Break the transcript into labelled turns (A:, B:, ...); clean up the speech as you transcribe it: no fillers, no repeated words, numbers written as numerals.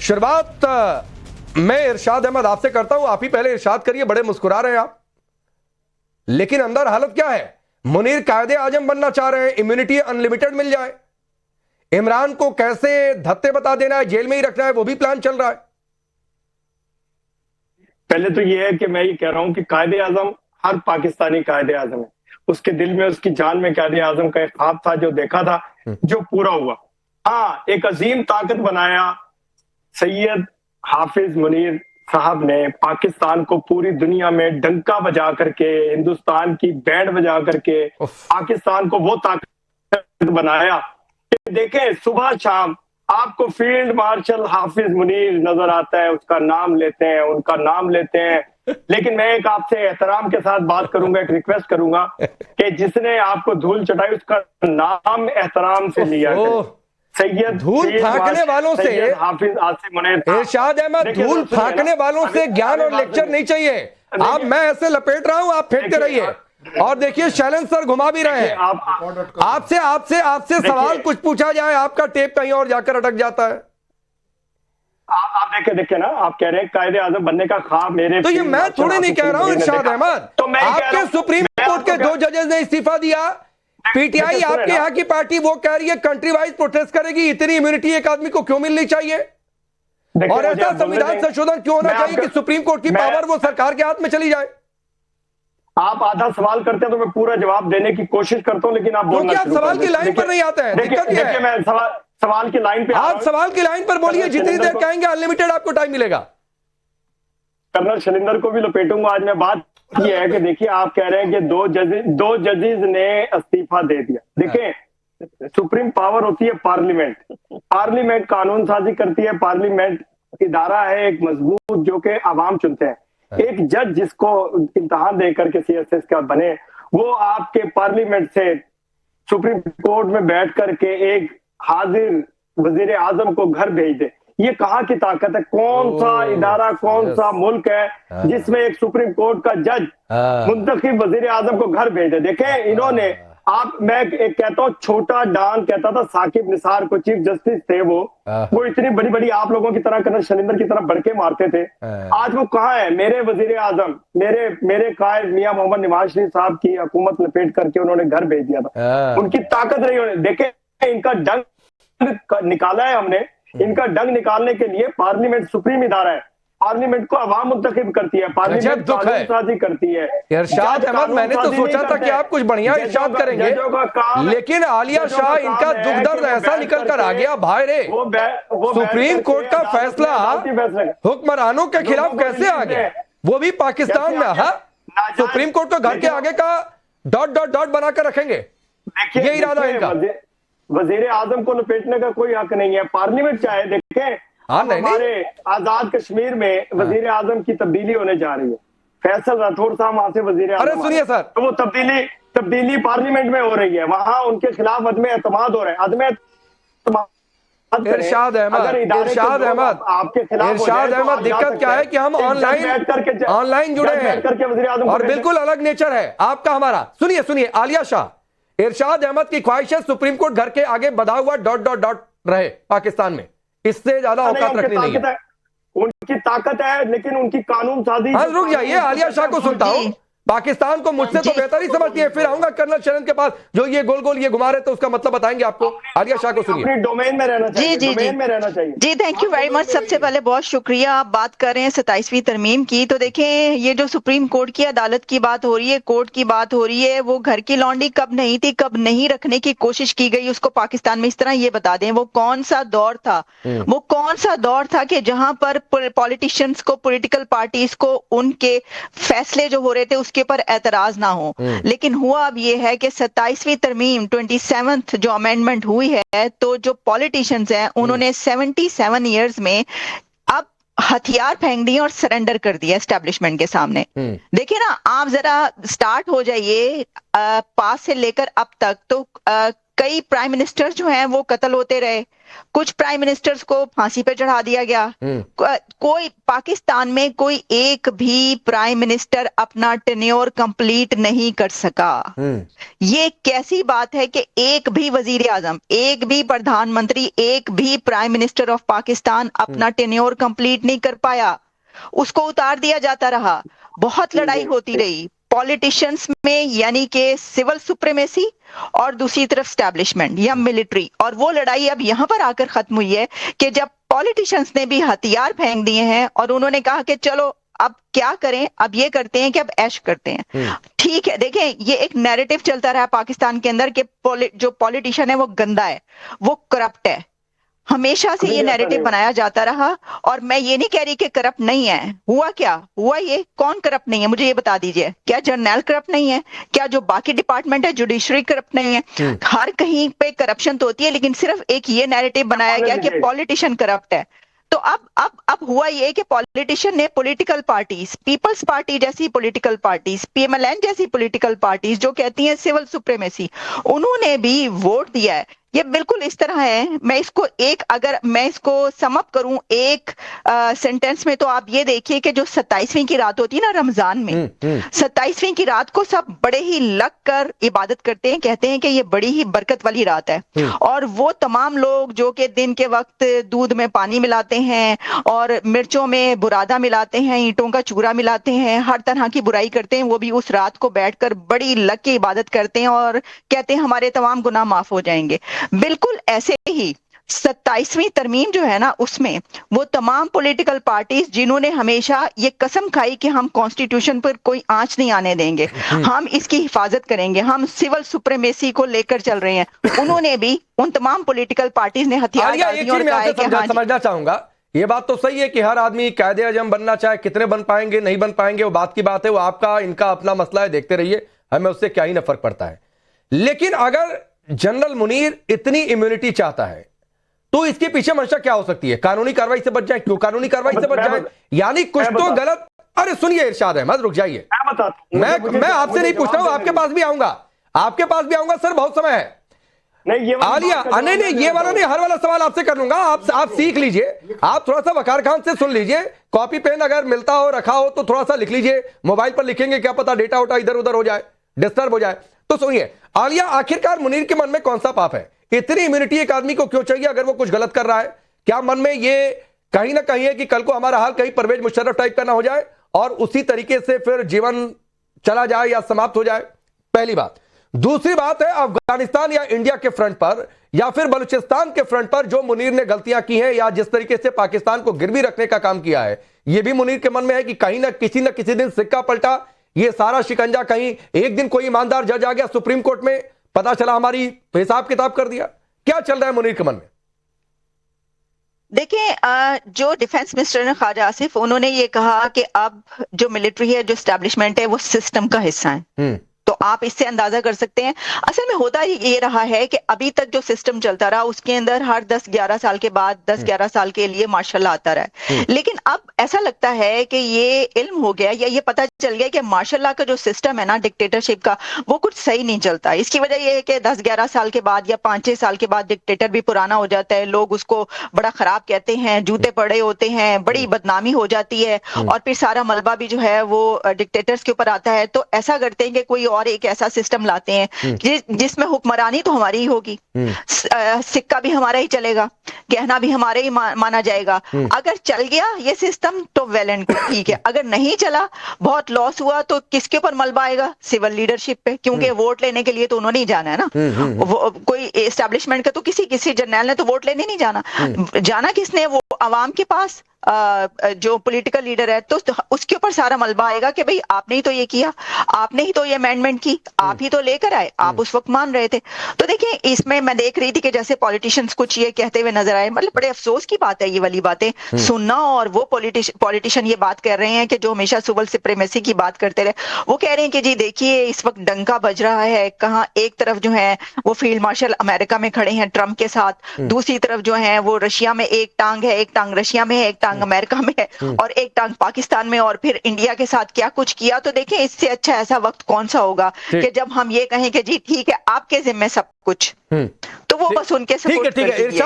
A: शुरुआत मैं इरशाद अहमद आपसे करता हूं। आप ही पहले इरशाद करिए, बड़े मुस्कुरा रहे हैं आप, लेकिन अंदर हालत क्या है? मुनीर कायदे आजम बनना चाह रहे हैं, इम्यूनिटी अनलिमिटेड मिल जाए। इमरान को कैसे धत्ते बता देना है, जेल में ही रखना है, वो भी प्लान चल रहा है।
B: पहले तो ये है कि मैं ये कह रहा हूं कि कायदे आजम हर पाकिस्तानी कायदे आजम है। उसके दिल में, उसकी जान में कायदे आजम का एक ख्वाब था जो देखा था, जो पूरा हुआ। हाँ, एक अजीम ताकत बनाया सैयद हाफिज मुनीर साहब ने, पाकिस्तान को पूरी दुनिया में डंका बजा करके, हिंदुस्तान की बैंड बजा करके पाकिस्तान को वो ताकत बनाया कि देखें सुबह शाम आपको फील्ड मार्शल हाफिज मुनीर नजर आता है, उसका नाम लेते हैं, उनका नाम लेते हैं। लेकिन मैं एक आपसे एहतराम के साथ बात करूंगा, एक रिक्वेस्ट करूंगा कि जिसने आपको धूल चटाई उसका नाम एहतराम से लिया करें। सैयद
A: धूल फाकने वालों से,
B: हाफिज आसिफ मुनीर,
A: इरशाद अहमद, धूल फाकने वालों से ज्ञान और लेक्चर नहीं चाहिए। आप, मैं ऐसे लपेट रहा हूं, आप फेंकते रहिए। और देखिए शैलेंद्र सर घुमा भी रहे हैं। आपसे आपसे आपसे सवाल कुछ पूछा जाए, आपका टेप कहीं और जाकर अटक जाता है।
B: आप देखिए ना, आप कह रहे हैं कायदे आजम बनने का ख्वाब मेरे,
A: तो ये मैं थोड़ी नहीं कह रहा हूं इरशाद अहमद,
B: तो मैं
A: आपके सुप्रीम कोर्ट के 2 जजेस ने इस्तीफा दिया। पीटीआई आपके यहाँ की पार्टी वो कह रही है कंट्री वाइज प्रोटेस्ट करेगी। इतनी इम्यूनिटी एक आदमी को क्यों मिलनी चाहिए? और ऐसा संविधान संशोधन क्यों होना चाहिए कि सुप्रीम कोर्ट की पावर वो सरकार के हाथ में चली जाए?
B: आप आधा सवाल करते हैं तो मैं पूरा जवाब देने की कोशिश करता हूं, लेकिन आप बोलना
A: आप सवाल की लाइन पर नहीं आते हैं। दिक्कत क्या है?
B: मैं सवाल की लाइन पे,
A: आप सवाल की लाइन पर बोलिए, जितनी देर कहेंगे अनलिमिटेड आपको टाइम मिलेगा।
B: कर्नल शैलेंद्र को भी लपेटूंगा आज मैं। बात ये है कि देखिए, आप कह रहे हैं कि दो जजेस ने इस्तीफा दे दिया। देखिए, सुप्रीम पावर होती है पार्लियामेंट, पार्लियामेंट कानून साजी करती है, पार्लियामेंट इदारा है एक मजबूत जो कि आवाम चुनते हैं। एक जज जिसको इम्तिहान देकर के सीएसएस का बने, वो आपके पार्लियामेंट से सुप्रीम कोर्ट में बैठ करके एक हाजिर वजीर आजम को घर भेज दे। ये कहाँ की ताकत है? कौन सा इदारा, कौन सा मुल्क है जिसमें एक सुप्रीम कोर्ट का जज मुंतखब वजीर आजम को घर भेज दे? देखें इन्होंने, मैं एक कहता हूँ, छोटा डॉन कहता था साकिब निसार को, चीफ जस्टिस थे वो इतनी बड़ी बड़ी आप लोगों की तरह कर्नल शैलेंद्र की तरह बड़के मारते थे। आज वो कहाँ है? मेरे वजीर आजम, मेरे कायद मियां मोहम्मद नवाज शरीफ साहब की हुकूमत लपेट करके उन्होंने घर भेज दिया था। उनकी ताकत रही उन्होंने। देखे, इनका डंग निकाला है हमने। इनका डंग निकालने के लिए पार्लियामेंट सुप्रीम इदारा है, पार्लियामेंट को अवाम मुंतखब करती है, पार्लियामेंट कानून साजी करती है।
A: इरशाद अहमद, मैंने तो सोचा था कि आप कुछ बढ़िया इरशाद करेंगे, लेकिन आलिया शाह, इनका दुख दर्द ऐसा निकल कर आ गया भाई रे। सुप्रीम कोर्ट का फैसला हुक्मरानों के खिलाफ कैसे आ गया, वो भी पाकिस्तान में? हाँ, सुप्रीम कोर्ट को घर के आगे का डॉट डॉट डॉट बनाकर रखेंगे, ये इरादा है इनका।
B: वजीर आजम को लपेटने का कोई हक नहीं है। पार्लियामेंट चाहे, देखें हमारे आजाद कश्मीर में वजीर आजम की तब्दीली होने जा रही है। फैसल राठौर साहब वहां से वजीर आजम,
A: अरे सुनिए सर,
B: तो वो तब्दीली पार्लियामेंट में हो रही है। वहां उनके खिलाफ अदम एतमाद हो रहा है। अदम
A: इरशाद अहमद,
B: आपके खिलाफ,
A: इरशाद अहमद, दिक्कत क्या है कि हम ऑनलाइन जुड़े हैं और बिल्कुल अलग नेचर है आपका हमारा। सुनिए आलिया शाह, इरशाद अहमद की ख्वाहिश है सुप्रीम कोर्ट घर के आगे बधा हुआ डॉट डॉट डॉट रहे पाकिस्तान में, इससे ज्यादा औकात रखनी नहीं है।
B: उनकी ताकत है, लेकिन उनकी कानून साजी।
A: हाँ, रुक जाइए, आलिया शाह को सुनता हूं। पाकिस्तान को मुझसे तो बेहतर ही समझती है। फिर आऊंगा कर्नल शैलेंद्र के पास, जो ये गोल गोल ये घुमा रहे, तो उसका मतलब बताएंगे आपको। आलिया शाह को सुनिए।
B: अपने डोमेन में रहना चाहिए, डोमेन में रहना चाहिए।
C: जी, थैंक यू वेरी मच। सबसे पहले बहुत शुक्रिया। आप बात कर रहे हैं 27वीं तरमीम की, तो देखें ये जो सुप्रीम कोर्ट की अदालत की बात हो रही है, कोर्ट की बात हो रही है, वो घर की लौंडी कब नहीं थी, कब नहीं रखने की कोशिश की गई उसको पाकिस्तान में। इस तरह ये बता दें वो कौन सा दौर था, वो कौन सा दौर था कि जहां पर पॉलिटिशियंस को, पॉलिटिकल पार्टीज को उनके फैसले जो हो रहे थे उसके ऊपर एतराज ना हो। लेकिन हुआ अब ये है कि 27वीं तरमीम 27th जो अमेंडमेंट हुई है, तो जो पॉलिटिशियंस हैं उन्होंने 77 इयर्स में अब हथियार फेंक दिए और सरेंडर कर दिया एस्टेब्लिशमेंट के सामने। देखिए ना, आप जरा स्टार्ट हो जाइए पास से लेकर अब तक, तो कई प्राइम मिनिस्टर जो हैं वो कत्ल होते रहे, कुछ प्राइम मिनिस्टर्स को फांसी पे चढ़ा दिया गया। कोई पाकिस्तान में कोई एक भी प्राइम मिनिस्टर अपना टेन्योर कंप्लीट नहीं कर सका। ये कैसी बात है कि एक भी वजीर आजम, एक भी प्रधानमंत्री, एक भी प्राइम मिनिस्टर ऑफ पाकिस्तान अपना टेन्योर कंप्लीट नहीं कर पाया, उसको उतार दिया जाता रहा। बहुत लड़ाई होती रही पॉलिटिशियंस में, यानी कि सिविल सुप्रीमेसी और दूसरी तरफ स्टैब्लिशमेंट या मिलिट्री, और वो लड़ाई अब यहां पर आकर खत्म हुई है कि जब पॉलिटिशियंस ने भी हथियार फेंक दिए हैं और उन्होंने कहा कि चलो अब क्या करें, अब ये करते हैं कि अब ऐश करते हैं। ठीक है, देखें ये एक नैरेटिव चलता रहा पाकिस्तान के अंदर कि जो पॉलिटिशियन है वो गंदा है, वो करप्ट है, हमेशा से ये नैरेटिव बनाया जाता रहा। और मैं ये नहीं कह रही कि करप्ट नहीं है, हुआ क्या हुआ, ये कौन करप्ट नहीं है मुझे ये बता दीजिए। क्या जर्नल करप्ट नहीं है? क्या जो बाकी डिपार्टमेंट है जुडिशरी करप्ट नहीं है? हर कहीं पे करप्शन तो होती है, लेकिन सिर्फ एक ये नैरेटिव बनाया गया कि पॉलिटिशियन करप्ट है। तो अब हुआ ये कि पॉलिटिशियन ने पॉलिटिकल पार्टीज, पीपल्स पार्टी जैसी पॉलिटिकल पार्टीज, पीएमएलएन जैसी पॉलिटिकल पार्टीज जो कहती हैं सिविल सुप्रीमेसी, उन्होंने भी वोट दिया है। ये बिल्कुल इस तरह है, मैं इसको अगर मैं इसको सम अप करूं एक सेंटेंस में, तो आप ये देखिए कि जो 27वीं की रात होती है ना रमजान में, 27वीं की रात को सब बड़े ही लग कर इबादत करते हैं, कहते हैं कि ये बड़ी ही बरकत वाली रात है। और वो तमाम लोग जो कि दिन के वक्त दूध में पानी मिलाते हैं और मिर्चों में बुरादा मिलाते हैं, ईंटों का चूरा मिलाते हैं, हर तरह की बुराई करते हैं, वो भी उस रात को बैठकर बड़ी लग के इबादत करते हैं और कहते हैं हमारे तमाम गुनाह माफ हो जाएंगे। बिल्कुल ऐसे ही 27वीं तरमीम जो है ना, उसमें वो तमाम पॉलिटिकल पार्टीज जिन्होंने हमेशा ये कसम खाई कि हम कॉन्स्टिट्यूशन पर कोई आंच नहीं आने देंगे, हम इसकी हिफाजत करेंगे, हम सिविल सुप्रीमेसी को लेकर चल रहे हैं, उन्होंने भी, उन तमाम पॉलिटिकल पार्टीज ने हथियार डाल दिए और कहा है कि हाँ,
A: समझना चाहूंगा, ये बात तो सही है कि हर आदमी कायदे आजम बनना चाहे, कितने बन पाएंगे नहीं बन पाएंगे वो बात की बात है, वो आपका इनका अपना मसला है, देखते रहिए, हमें उससे क्या ही ना फर्क पड़ता है। लेकिन अगर जनरल मुनीर इतनी इम्यूनिटी चाहता है तो इसके पीछे मंशा क्या हो सकती है? कानूनी कार्रवाई से बच जाए, क्यों कानूनी कार्रवाई से बच जाए? यानी कुछ तो गलत। अरे सुनिए इरशाद अहमद, रुक जाइए, मैं आपसे नहीं पूछ रहा हूं, आपके पास भी आऊंगा, आपके पास भी आऊंगा सर, बहुत समय है। नहीं आलिया, नहीं ये वाला नहीं, हर वाला सवाल आपसे कर लूंगा, आप सीख लीजिए, आप थोड़ा सा वकार खान से सुन लीजिए, कॉपी पेन अगर मिलता हो रखा हो तो थोड़ा सा लिख लीजिए, मोबाइल पर लिखेंगे क्या पता डेटा उटा इधर उधर हो जाए, डिस्टर्ब हो जाए। तो सुनिए आलिया, आखिरकार मुनीर के मन में कौन सा पाप है? इतनी इम्यूनिटी एक आदमी को क्यों चाहिए अगर वो कुछ गलत कर रहा है? क्या मन में ये कहीं ना कहीं है कि कल को हमारा हाल कहीं परवेज मुशर्रफ टाइप का ना हो जाए और उसी तरीके से फिर जीवन चला जाए या समाप्त हो जाए? पहली बात। दूसरी बात है, अफगानिस्तान या इंडिया के फ्रंट पर या फिर बलूचिस्तान के फ्रंट पर जो मुनीर ने गलतियां की हैं या जिस तरीके से पाकिस्तान को गिरवी रखने का काम किया है, यह भी मुनीर के मन में है कि कहीं ना किसी दिन सिक्का पलटा, ये सारा शिकंजा कहीं एक दिन कोई ईमानदार जज आ गया सुप्रीम कोर्ट में, पता चला हमारी हिसाब किताब कर दिया। क्या चल रहा है मुनीर के मन में?
C: देखिए, जो डिफेंस मिनिस्टर ने ख्वाजा आसिफ, उन्होंने ये कहा कि अब जो मिलिट्री है, जो एस्टैब्लिशमेंट है, वो सिस्टम का हिस्सा है। तो आप इससे अंदाजा कर सकते हैं असल में होता ये रहा है कि अभी तक जो सिस्टम चलता रहा उसके अंदर हर 10-11 साल के बाद 10-11 साल के लिए मार्शल लॉ आता रहा है। लेकिन अब ऐसा लगता है कि ये इल्म हो गया या ये पता चल गया कि मार्शल लॉ का जो सिस्टम है ना डिक्टेटरशिप का, वो कुछ सही नहीं चलता। इसकी वजह यह है कि 10-11 साल के बाद या 5-6 साल के बाद डिक्टेटर भी पुराना हो जाता है, लोग उसको बड़ा खराब कहते हैं, जूते पड़े होते हैं, बड़ी बदनामी हो जाती है और फिर सारा मलबा भी जो है वो डिक्टेटर्स के ऊपर आता है। तो ऐसा करते हैं कि कोई और एक ऐसा सिस्टम लाते हैं जिसमें हुक्मरानी तो हमारी ही होगी, सिक्का भी हमारा ही चलेगा, गहना भी हमारे ही माना जाएगा। अगर चल गया ये सिस्टम तो वेल एंड गुड, ठीक है। अगर नहीं चला, बहुत लॉस हुआ, तो किसके ऊपर मलबा आएगा? सिविल लीडरशिप पे, क्योंकि वोट लेने के लिए तो उन्होंने ही जाना है ना। कोई एस्टैब्लिशमेंट का तो किसी जर्नल ने तो वोट लेने नहीं जाना। जाना किसने? वो अवाम के पास, जो पॉलिटिकल लीडर है, तो उसके ऊपर सारा मलबा आएगा कि भाई आपने ही तो ये किया, आपने ही तो ये अमेंडमेंट की, आप ही तो लेकर आए, आप उस वक्त मान रहे थे। तो देखिए, इसमें मैं देख रही थी कि जैसे पॉलिटिशियंस कुछ ये कहते हुए नजर आए, मतलब बड़े अफसोस की बात है ये वाली बातें सुनना। और वो पॉलिटिशियन ये बात कर रहे हैं कि जो हमेशा सिविल सुप्रीमेसी की बात करते रहे, वो कह रहे हैं कि जी देखिए इस वक्त डंका बज रहा है, कहाँ एक तरफ जो है वो फील्ड मार्शल अमेरिका में खड़े हैं ट्रंप के साथ, दूसरी तरफ जो है वो रशिया में एक टांग है, एक टांग रशिया में है, एक टांग टांग अमेरिका में और एक टांग पाकिस्तान में, और फिर इंडिया के साथ क्या कुछ किया। तो देखें इससे अच्छा ऐसा वक्त कौन सा होगा कि जब हम ये कहें कि जी ठीक है आपके जिम्मे सब कुछ, तो वो बस उनके सपोर्ट कर दीजिए।